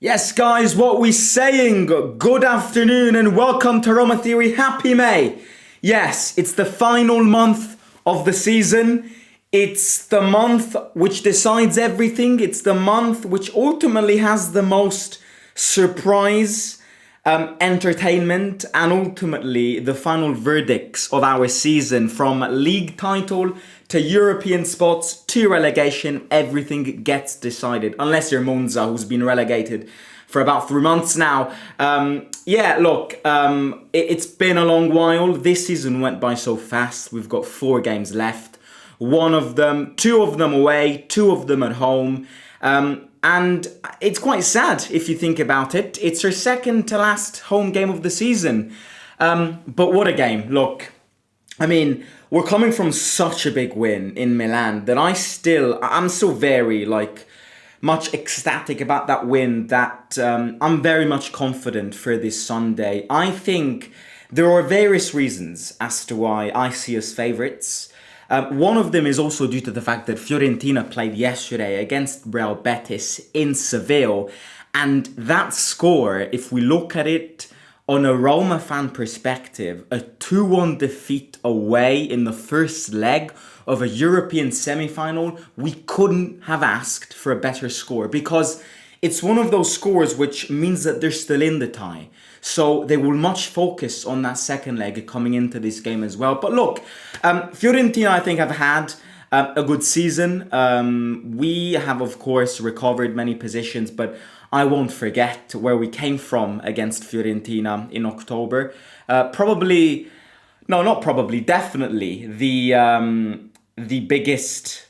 Yes, guys, what we saying? Good afternoon and welcome to Roma Theory. Happy May. Yes, it's the final month of the season. It's the month which decides everything. It's the month which ultimately has the most surprise, entertainment, and ultimately the final verdicts of our season, from league title to European spots to relegation. Everything gets decided, unless you're Monza, who's been relegated for about 3 months now. It's been a long while. This season went by so fast. We've got 4 games left. Two of them away, 2 of them at home. And it's quite sad if you think about it. It's our second to last home game of the season. But what a game. Look, I mean, we're coming from such a big win in Milan that I'm still very much ecstatic about that win, that I'm very much confident for this Sunday. I think there are various reasons as to why I see us favourites. One of them is also due to the fact that Fiorentina played yesterday against Real Betis in Seville. And that score, if we look at it on a Roma fan perspective, a 2-1 defeat away in the first leg of a European semi-final, we couldn't have asked for a better score, because it's one of those scores which means that they're still in the tie. So they will much focus on that second leg coming into this game as well. But look, Fiorentina, I think, have had a good season. We have, of course, recovered many positions, but I won't forget where we came from against Fiorentina in October. Definitely the biggest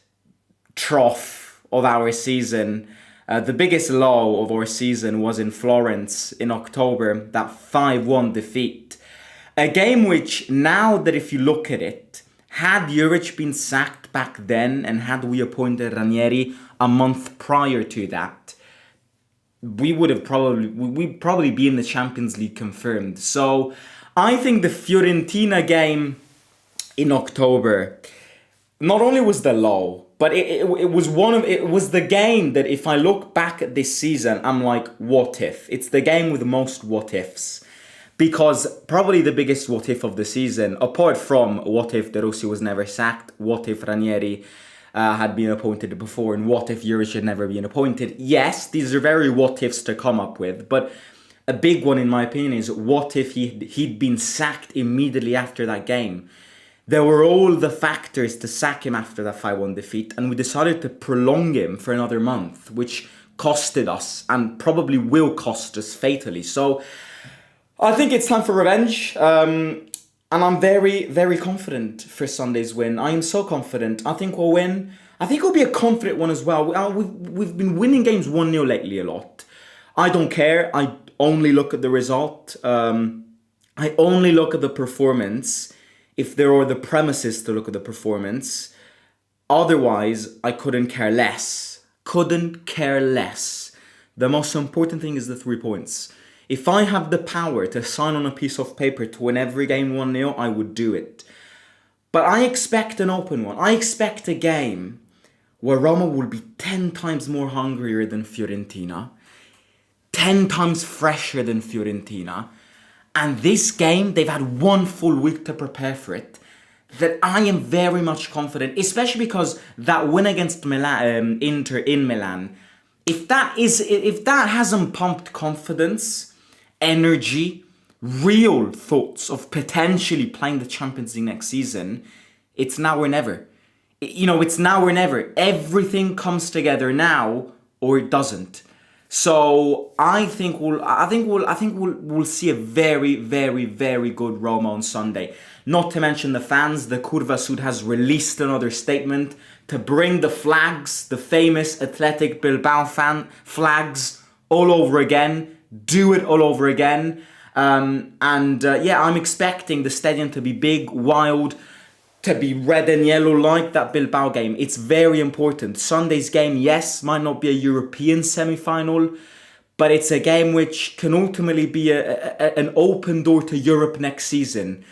trough of our season. The biggest low of our season was in Florence in October, that 5-1 defeat. A game which, now that if you look at it, had Juric been sacked back then and had we appointed Ranieri a month prior to that, we'd probably be in the Champions League confirmed. So I think the Fiorentina game in October not only was the low, but it was the game that, if I look back at this season, I'm like, what if? It's the game with the most what ifs. Because probably the biggest what if of the season, apart from what if De Rossi was never sacked, what if Ranieri had been appointed before, and what if Juric had never been appointed. Yes, these are very what ifs to come up with, but a big one in my opinion is, what if he'd been sacked immediately after that game? There were all the factors to sack him after that 5-1 defeat, and we decided to prolong him for another month, which costed us and probably will cost us fatally. So I think it's time for revenge. And I'm very, very confident for Sunday's win. I am so confident. I think we'll win. I think it'll be a confident one as well. We've been winning games 1-0 lately a lot. I don't care. I only look at the result. I only look at the performance if there are the premises to look at the performance. Otherwise, I couldn't care less. Couldn't care less. The most important thing is the 3 points. If I have the power to sign on a piece of paper to win every game 1-0, I would do it. But I expect an open one. I expect a game where Roma will be 10 times more hungrier than Fiorentina, 10 times fresher than Fiorentina. And this game, they've had 1 full week to prepare for it. That I am very much confident, especially because that win against Inter in Milan, if that hasn't pumped confidence, energy, real thoughts of potentially playing the Champions League next season, it's now or never. It's now or never. Everything comes together now, or it doesn't. So I think we'll see a very, very, very good Roma on Sunday. Not to mention the fans. The Curva Sud has released another statement to bring the flags, the famous Athletic Bilbao flags, all over again. Do it all over again. I'm expecting the stadium to be big, wild, to be red and yellow like that Bilbao game. It's very important. Sunday's game, yes, might not be a European semi-final, but it's a game which can ultimately be an open door to Europe next season.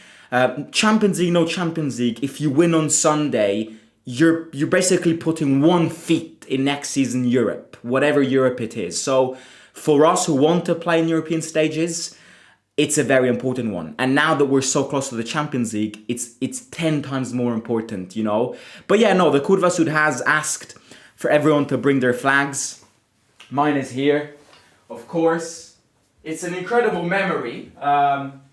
Champions League, no Champions League. If you win on Sunday, you're basically putting 1 foot in next season Europe, whatever Europe it is. So for us who want to play in European stages, it's a very important one. And now that we're so close to the Champions League, it's 10 times more important, you know. But yeah, no, the Kurva Sud has asked for everyone to bring their flags. Mine is here, of course. It's an incredible memory.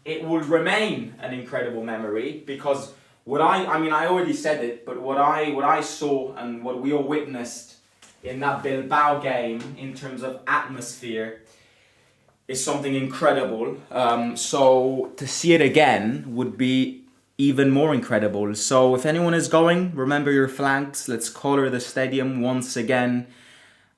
It will remain an incredible memory because I already said it, but what I saw and what we all witnessed in that Bilbao game in terms of atmosphere is something incredible. So to see it again would be even more incredible. So if anyone is going, remember your flags. Let's color the stadium once again,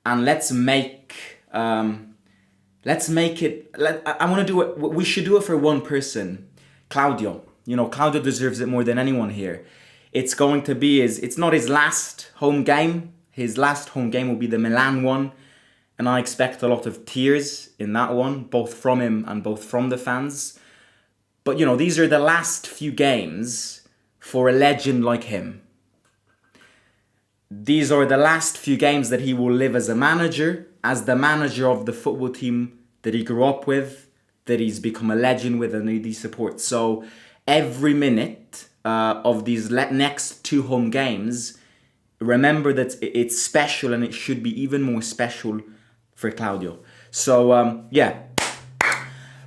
and let's make it. I want to do it. We should do it for one person, Claudio. You know, Claudio deserves it more than anyone here. It's going to be it's not his last home game. His last home game will be the Milan one. And I expect a lot of tears in that one, both from him and both from the fans. But, you know, these are the last few games for a legend like him. These are the last few games that he will live as a manager, as the manager of the football team that he grew up with, that he's become a legend with and that he supports. So every minute of these next two home games, remember that it's special, and it should be even more special for Claudio. So, yeah.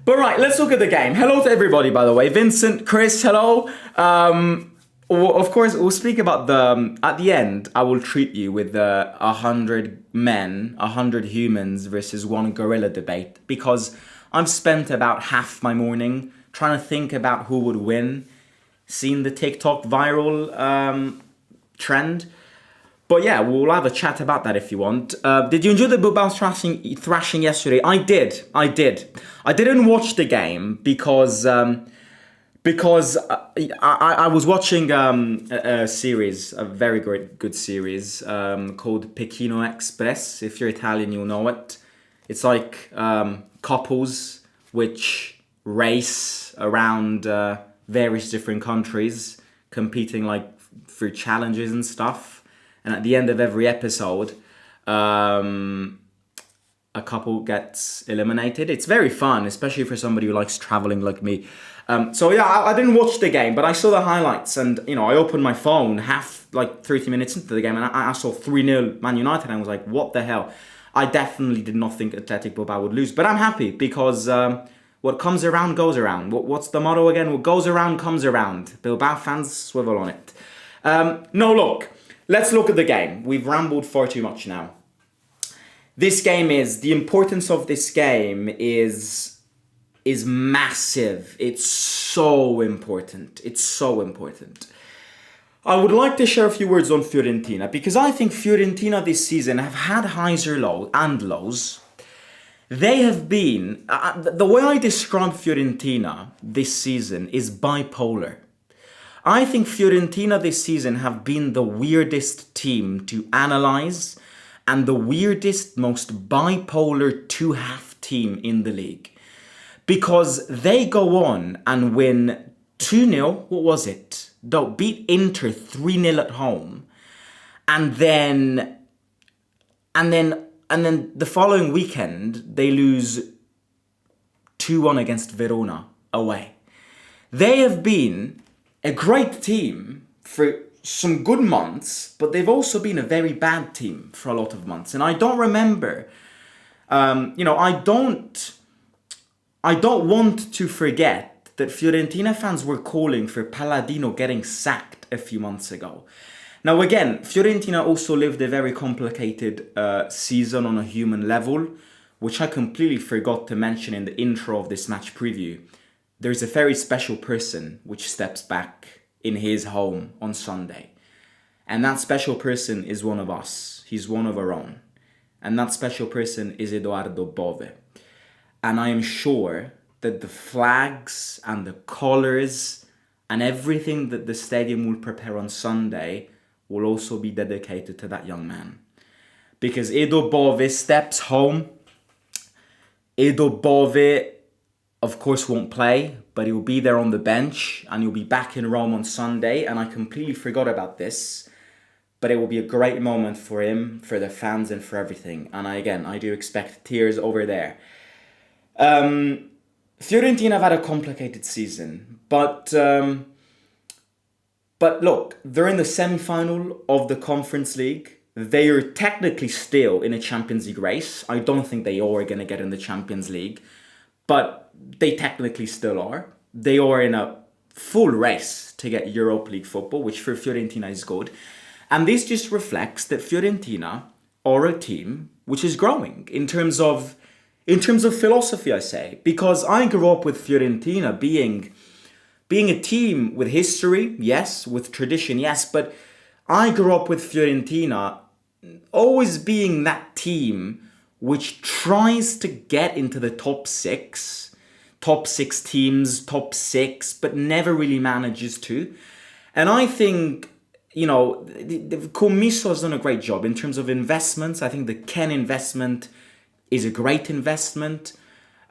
But right, let's look at the game. Hello to everybody, by the way. Vincent, Chris, hello. Of course, we'll speak about at the end, I will treat you with the 100 men, 100 humans versus one gorilla debate, because I've spent about half my morning trying to think about who would win, seeing the TikTok viral trend. But yeah, we'll have a chat about that if you want. Did you enjoy the Bilbao thrashing yesterday? I did. I didn't watch the game because I was watching a series, a very good series called Pechino Express. If you're Italian, you'll know it. It's like couples which race around various different countries, competing like for challenges and stuff. And at the end of every episode, a couple gets eliminated. It's very fun, especially for somebody who likes traveling like me. So yeah, I didn't watch the game, but I saw the highlights, and you know, I opened my phone 30 minutes into the game, and I saw 3-0 Man United, and I was like, what the hell? I definitely did not think Athletic Bilbao would lose, but I'm happy because what comes around goes around. What's the motto again? What goes around comes around. Bilbao fans swivel on it. No, look. Let's look at the game. We've rambled far too much now. The importance of this game is massive. It's so important. It's so important. I would like to share a few words on Fiorentina, because I think Fiorentina this season have had highs and lows. They have been, the way I describe Fiorentina this season is bipolar. I think Fiorentina this season have been the weirdest team to analyze and the weirdest, most bipolar two-half team in the league. Because they go on and win 2-0, what was it? They'll beat Inter 3-0 at home. And then the following weekend, they lose 2-1 against Verona away. They have been a great team for some good months, but they've also been a very bad team for a lot of months. And I don't remember, I don't want to forget that Fiorentina fans were calling for Palladino getting sacked a few months ago. Now again, Fiorentina also lived a very complicated season on a human level, which I completely forgot to mention in the intro of this match preview. There's a very special person which steps back in his home on Sunday. And that special person is one of us. He's one of our own. And that special person is Edoardo Bove. And I am sure that the flags and the colours and everything that the stadium will prepare on Sunday will also be dedicated to that young man. Because Edo Bove steps home. Edo Bove, of course, won't play, but he'll be there on the bench and he'll be back in Rome on Sunday. And I completely forgot about this. but it will be a great moment for him, for the fans, and for everything. And I do expect tears over there. Fiorentina have had a complicated season, but look, they're in the semi-final of the Conference League. They are technically still in a Champions League race. I don't think they are going to get in the Champions League, but they technically still are. They are in a full race to get Europa League football, which for Fiorentina is good. And this just reflects that Fiorentina are a team which is growing in terms of philosophy, I say, because I grew up with Fiorentina being a team with history, yes, with tradition, yes, but I grew up with Fiorentina always being that team which tries to get into the top six teams, top six, but never really manages to. And I think, the Commisso has done a great job in terms of investments. I think the Ken investment is a great investment.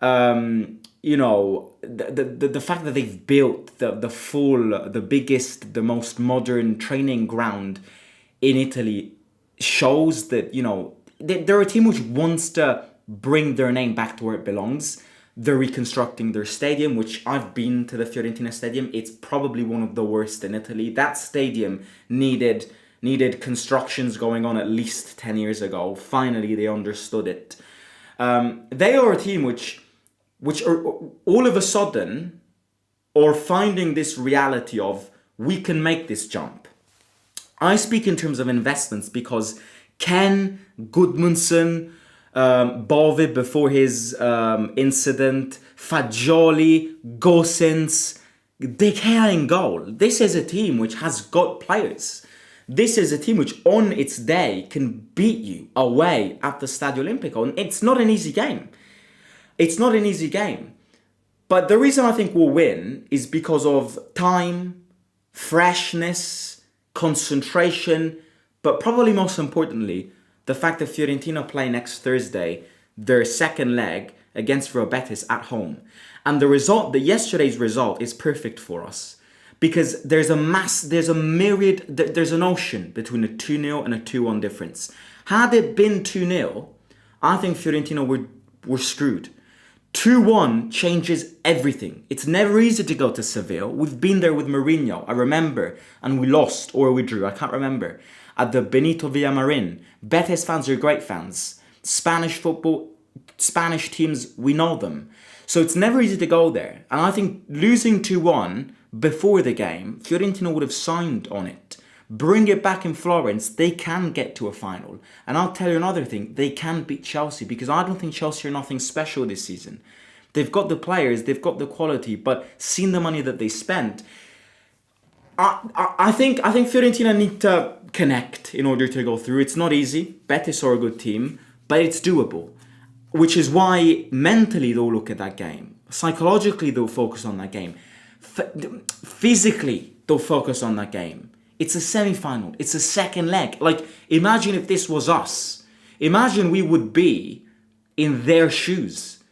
The fact that they've built the biggest, the most modern training ground in Italy shows that, they're a team which wants to bring their name back to where it belongs. They're reconstructing their stadium, which I've been to the Fiorentina stadium. It's probably one of the worst in Italy. That stadium needed constructions going on at least 10 years ago. Finally, they understood it. They are a team which are all of a sudden are finding this reality of we can make this jump. I speak in terms of investments because Ken, Gudmundsson, Bove before his incident, Fagioli, Gosens, De Gea in goal. This is a team which has got players. This is a team which on its day can beat you away at the Stadio Olimpico. And it's not an easy game. It's not an easy game. But the reason I think we'll win is because of time, freshness, concentration, but probably most importantly, the fact that Fiorentina play next Thursday, their second leg against Real Betis at home. And yesterday's result is perfect for us. Because there's an ocean between a 2-0 and a 2-1 difference. Had it been 2-0, I think Fiorentina were screwed. 2-1 changes everything. It's never easy to go to Seville. We've been there with Mourinho, I remember, and we lost or we drew, I can't remember, at the Benito Villamarin. Betis fans are great fans. Spanish football, Spanish teams, we know them. So it's never easy to go there. And I think losing 2-1 before the game, Fiorentina would have signed on it. Bring it back in Florence, they can get to a final. And I'll tell you another thing, they can beat Chelsea, because I don't think Chelsea are nothing special this season. They've got the players, they've got the quality, but seeing the money that they spent, I think Fiorentina need to connect in order to go through. It's not easy. Betis are a good team, but it's doable. Which is why mentally they'll look at that game. Psychologically they'll focus on that game. Physically they'll focus on that game. It's a semi-final. It's a second leg. Like, imagine if this was us. Imagine we would be in their shoes,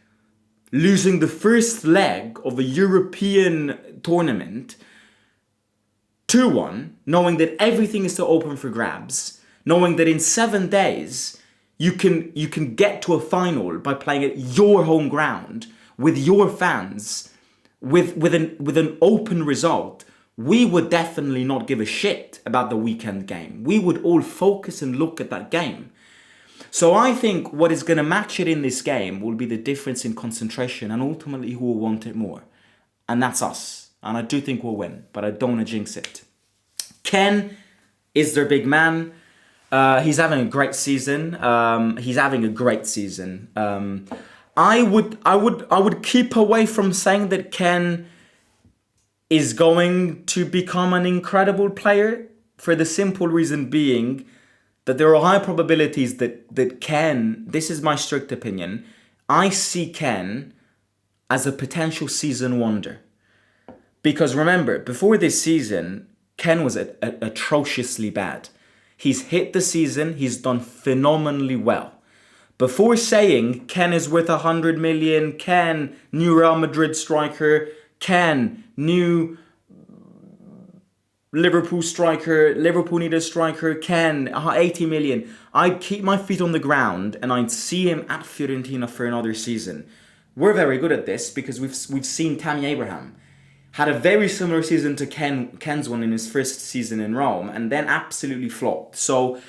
losing the first leg of a European tournament 2-1, knowing that everything is still open for grabs, knowing that in 7 days you can get to a final by playing at your home ground with your fans, with an open result. We would definitely not give a shit about the weekend game. We would all focus and look at that game. So I think what is going to match it in this game will be the difference in concentration and ultimately who will want it more. And that's us. And I do think we'll win, but I don't want to jinx it. Ken is their big man. He's having a great season. I would keep away from saying that Ken is going to become an incredible player, for the simple reason being that there are high probabilities that Ken, this is my strict opinion, I see Ken as a potential season wonder. Because remember, before this season, Ken was atrociously bad. He's hit the season, he's done phenomenally well. Before saying Ken is worth 100 million, Ken, new Real Madrid striker, Ken, new Liverpool striker, Liverpool need a striker, Ken, 80 million. I'd keep my feet on the ground and I'd see him at Fiorentina for another season. We're very good at this because we've seen Tammy Abraham had a very similar season to Ken's one in his first season in Rome and then absolutely flopped. So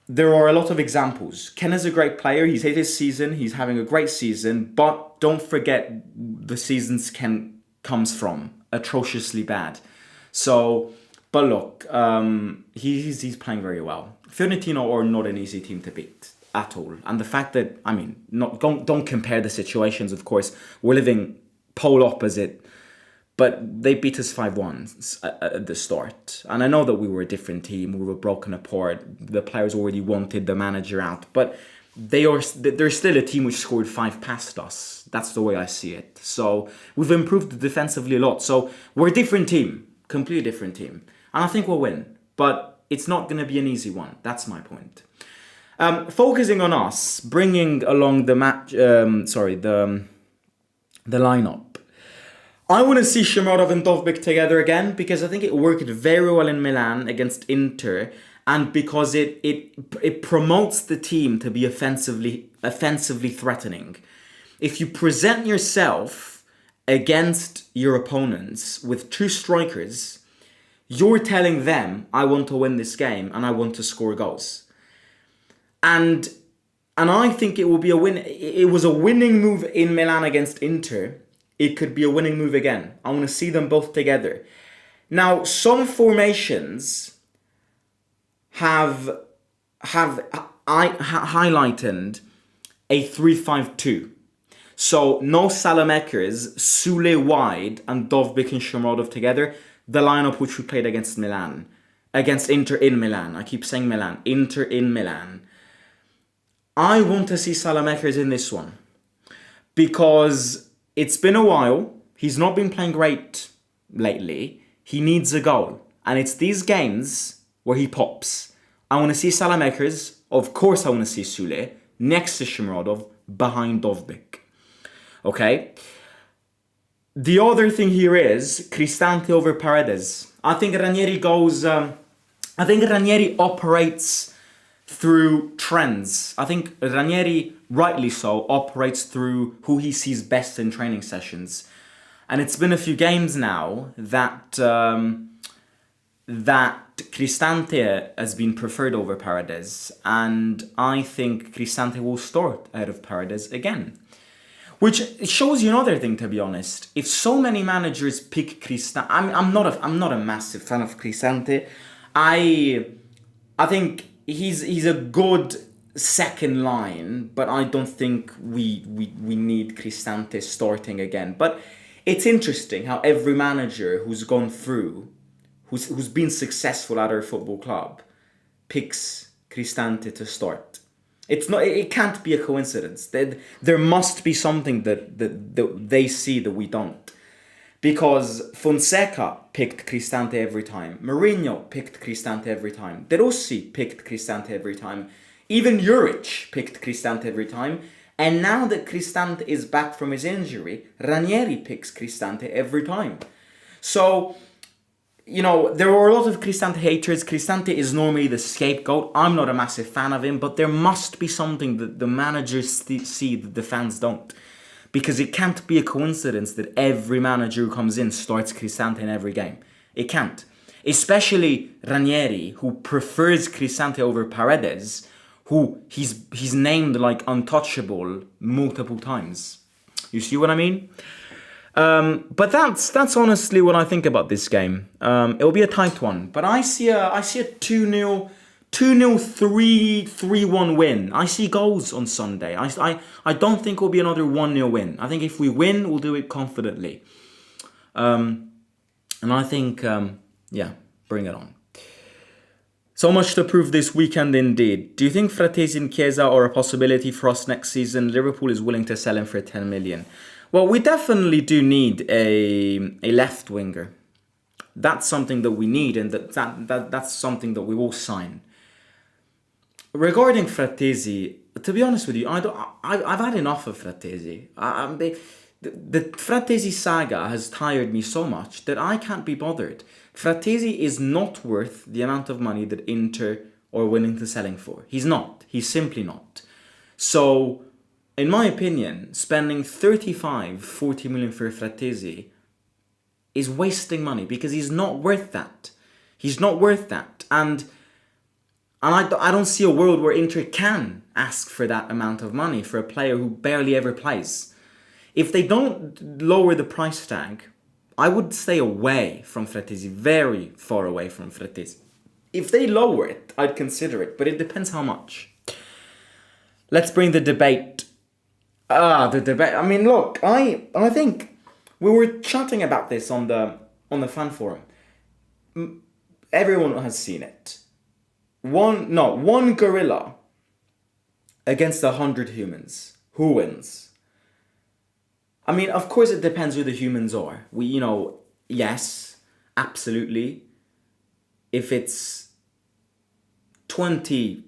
there are a lot of examples. Ken is a great player. He's hit his season. He's having a great season. But don't forget the seasons Ken comes from. Atrociously bad. So, but look, he's playing very well. Fiorentina are not an easy team to beat at all. And the fact that, I mean, don't compare the situations, of course. We're living pole opposite. But they beat us 5-1 at the start. And I know that we were a different team. We were broken apart. The players already wanted the manager out. But they're still a team which scored 5 past us. That's the way I see it. So we've improved defensively a lot. So we're a different team. Completely different team. And I think we'll win. But it's not going to be an easy one. That's my point. Focusing on us, bringing along the lineup. I want to see Shomurodov and Dovbyk together again because I think it worked very well in Milan against Inter and because it promotes the team to be offensively threatening. If you present yourself against your opponents with 2 strikers, you're telling them, I want to win this game and I want to score goals. And I think it will be a win. It was a winning move in Milan against Inter. It could be a winning move again. I want to see them both together. Now, some formations have highlighted a 3-5-2. So no Salamakers, Sule wide, and Dovbyk and Shomurodov together. The lineup which we played against Milan. Against Inter in Milan. I keep saying Milan. Inter in Milan. I want to see Salamakers in this one. Because it's been a while. He's not been playing great lately. He needs a goal. And it's these games where he pops. I want to see Salamakers. Of course I want to see Sule. Next to Shomurodov. Behind Dovbyk. Okay? The other thing here is Cristante over Paredes. I think Ranieri operates through trends. I think Ranieri, rightly so, operates through who he sees best in training sessions. And it's been a few games now that Cristante has been preferred over Paredes. And I think Cristante will start ahead of Paredes again. Which shows you another thing, to be honest. If so many managers pick Cristante... I'm not a massive fan of Cristante. I think he's a good second line, but I don't think we need Cristante starting again. But it's interesting how every manager who's gone through, who's been successful at our football club, picks Cristante to start. It can't be a coincidence. There must be something that they see that we don't. Because Fonseca picked Cristante every time. Mourinho picked Cristante every time. De Rossi picked Cristante every time. Even Juric picked Cristante every time. And now that Cristante is back from his injury, Ranieri picks Cristante every time. So, you know, there are a lot of Cristante haters. Cristante is normally the scapegoat. I'm not a massive fan of him, but there must be something that the managers see that the fans don't. Because it can't be a coincidence that every manager who comes in starts Cristante in every game. It can't. Especially Ranieri, who prefers Cristante over Paredes, who he's named like untouchable multiple times. You see what I mean? But that's honestly what I think about this game. It'll be a tight one, but I see a 2-0, 3-1 win. I see goals on Sunday. I don't think it'll be another 1-0 win. I think if we win, we'll do it confidently. And I think, bring it on. So much to prove this weekend indeed. Do you think Fratesi and Chiesa are a possibility for us next season? Liverpool is willing to sell him for 10 million. Well, we definitely do need a left winger. That's something that we need, and that's something that we will sign. Regarding Fratesi, to be honest with you, I've had enough of Fratesi. The Fratesi saga has tired me so much that I can't be bothered. Frattesi is not worth the amount of money that Inter are willing to sell him for. He's not. He's simply not. So, in my opinion, spending 35, 40 million for Frattesi is wasting money because he's not worth that. He's not worth that. And I don't see a world where Inter can ask for that amount of money for a player who barely ever plays. If they don't lower the price tag, I would stay away from Frattesi, very far away from Frattesi. If they lower it, I'd consider it, but it depends how much. Let's bring the debate. The debate. I mean, look, I think we were chatting about this on the fan forum. Everyone has seen it. One gorilla against 100 humans. Who wins? I mean, of course it depends who the humans are. Yes, absolutely. If it's 20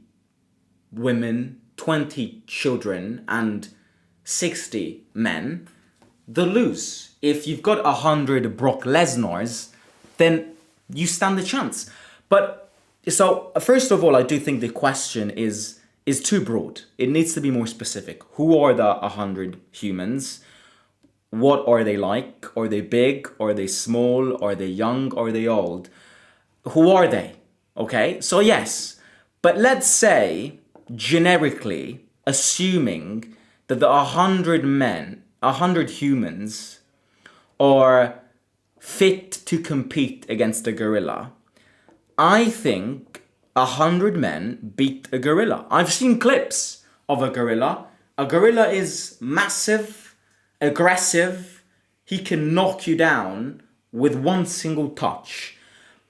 women, 20 children, and 60 men, they'll lose. If you've got 100 Brock Lesnars, then you stand a chance. But, so, first of all, I do think the question is too broad. It needs to be more specific. Who are the 100 humans? What are they like? Are they big? Are they small? Are they young? Are they old? Who are they? Okay, so yes. But let's say, generically, assuming that the 100 humans are fit to compete against a gorilla, I think 100 men beat a gorilla. I've seen clips of a gorilla. A gorilla is massive, aggressive. He can knock you down with one single touch.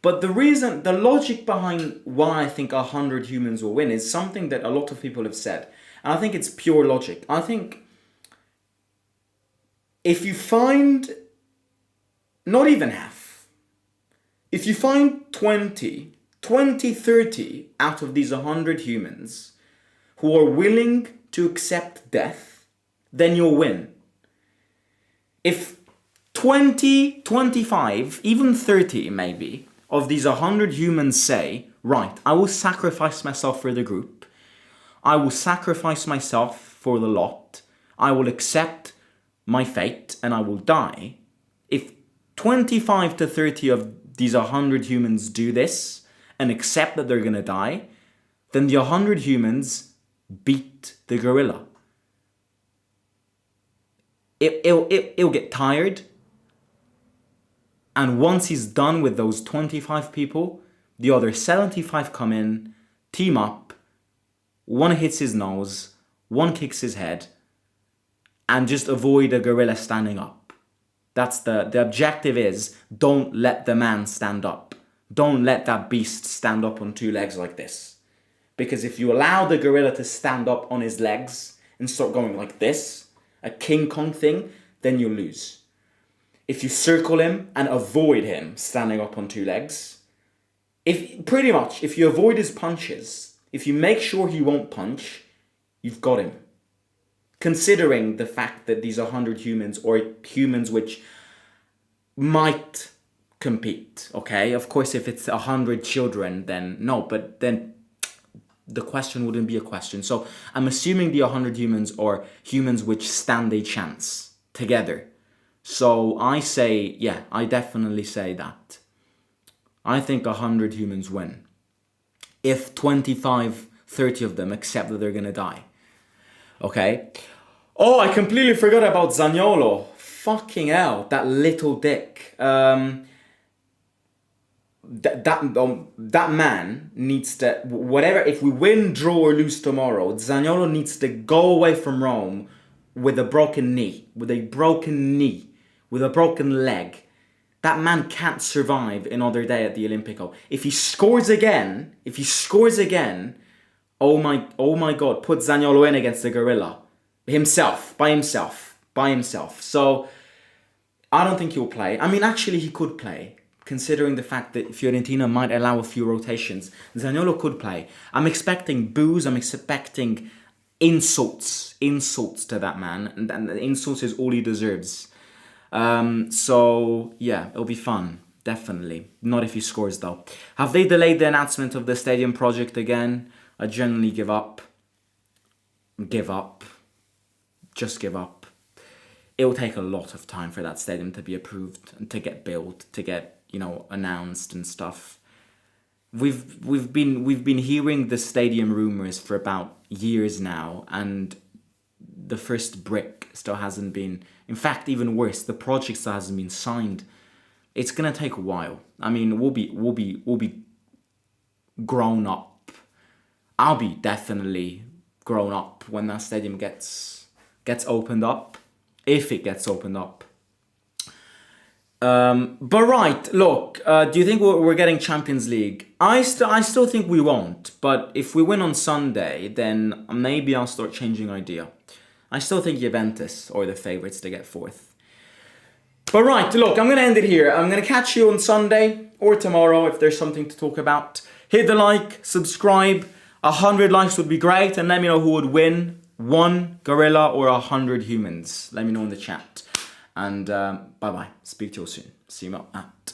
But the logic behind why I think 100 humans will win is something that a lot of people have said. And I think it's pure logic. I think if you find, not even half, if you find 20, 30 out of these 100 humans who are willing to accept death, then you'll win. If 20, 25, even 30 maybe, of these 100 humans say, right, I will sacrifice myself for the group, I will sacrifice myself for the lot, I will accept my fate and I will die. If 25 to 30 of these 100 humans do this and accept that they're going to die, then the 100 humans beat the gorilla. It'll get tired. And once he's done with those 25 people, the other 75 come in, team up, one hits his nose, one kicks his head, and just avoid a gorilla standing up. That's the objective is, don't let the man stand up. Don't let that beast stand up on two legs like this. Because if you allow the gorilla to stand up on his legs and start going like this, a King Kong thing, then you lose. If you circle him and avoid him standing up on two legs, if you avoid his punches, if you make sure he won't punch, you've got him. Considering the fact that these 100 humans or humans which might compete, okay? Of course, if it's 100 children, then no, but then the question wouldn't be a question. So I'm assuming the 100 humans are humans which stand a chance together. So I say, yeah, I definitely say that. I think 100 humans win. If 25, 30 of them accept that they're going to die. Okay? Oh, I completely forgot about Zaniolo. Fucking hell, that little dick. That man needs to, whatever, if we win, draw or lose tomorrow, Zaniolo needs to go away from Rome with a broken knee, with a broken leg. That man can't survive another day at the Olimpico. If he scores again, oh my God, put Zaniolo in against the gorilla. By himself. So, I don't think he'll play. I mean, actually he could play, considering the fact that Fiorentina might allow a few rotations. Zaniolo could play. I'm expecting boos, I'm expecting insults to that man. And insults is all he deserves. So, yeah, it'll be fun. definitely. Not if he scores, though. Have they delayed the announcement of the stadium project again? I generally give up. Give up. Just give up. It will take a lot of time for that stadium to be approved and to get built, to get, announced and stuff. We've been hearing the stadium rumors for about years now, and the first brick still hasn't been. In fact, even worse, the project still hasn't been signed. It's gonna take a while. I mean, we'll be grown up. I'll be definitely grown up when that stadium gets opened up, if it gets opened up. But right, look, do you think we're getting Champions League? I still think we won't. But if we win on Sunday, then maybe I'll start changing idea. I still think Juventus are the favourites to get fourth. But right, look, I'm going to end it here. I'm going to catch you on Sunday or tomorrow if there's something to talk about. Hit the like, subscribe. 100 likes would be great. And let me know who would win. 1 gorilla or 100 humans. Let me know in the chat. And bye-bye. Speak to you soon. See you out.